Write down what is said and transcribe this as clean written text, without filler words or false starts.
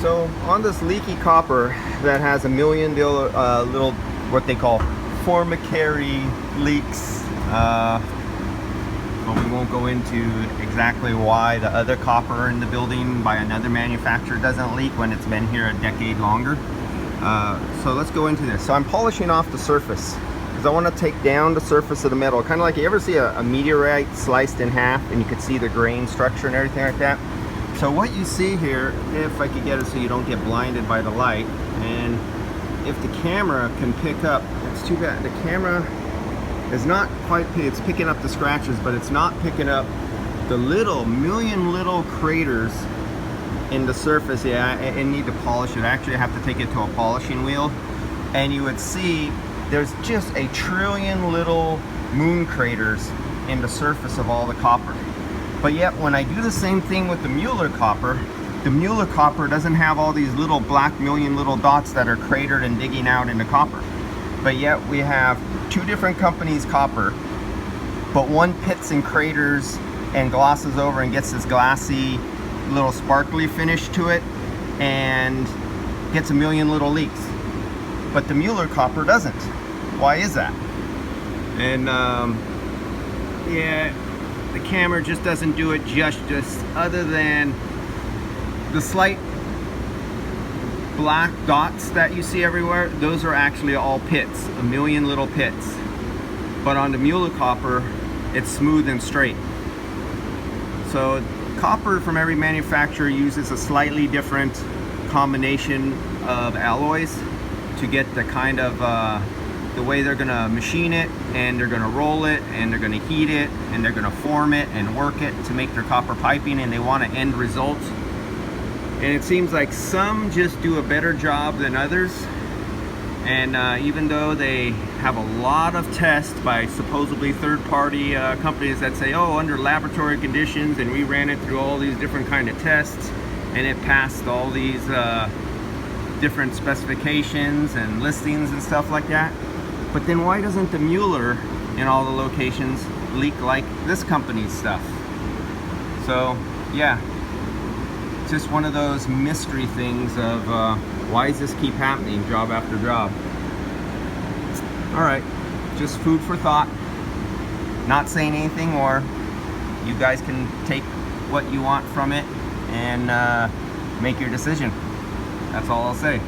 So on this leaky copper that has a million little what they call formicary leaks, but we won't go into exactly why the other copper in the building by another manufacturer doesn't leak when it's been here a decade longer. So let's go into this. So I'm polishing off the surface because I want to take down the surface of the metal, kind of like you ever see a meteorite sliced in half and you could see the grain structure and everything like that. So what you see here, if I could get it so you don't get blinded by the light, and if the camera can pick up, it's too bad the camera is not quite, it's picking up the scratches, but it's not picking up the million little craters in the surface. Yeah, I need to polish it. Actually, I have to take it to a polishing wheel, and you would see there's just a trillion little moon craters in the surface of all the copper. But yet when I do the same thing with the Mueller copper doesn't have all these little black million little dots that are cratered and digging out into copper. But yet we have two different companies' copper, but one pits and craters and glosses over and gets this glassy little sparkly finish to it and gets a million little leaks. But the Mueller copper doesn't. Why is that? And yeah, the camera just doesn't do it justice, other than the slight black dots that you see everywhere. Those are actually all pits, a million little pits. But on the Mueller copper, it's smooth and straight. So copper from every manufacturer uses a slightly different combination of alloys to get the kind of the way they're gonna machine it, and they're gonna roll it, and they're gonna heat it, and they're gonna form it and work it to make their copper piping, and they want an end result. And it seems like some just do a better job than others. And even though they have a lot of tests by supposedly third-party companies that say, oh, under laboratory conditions, and we ran it through all these different kind of tests, and it passed all these different specifications and listings and stuff like that. But then why doesn't the Mueller in all the locations leak like this company's stuff? So yeah, it's just one of those mystery things of why does this keep happening job after job? All right, just food for thought. Not saying anything more. You guys can take what you want from it and make your decision. That's all I'll say.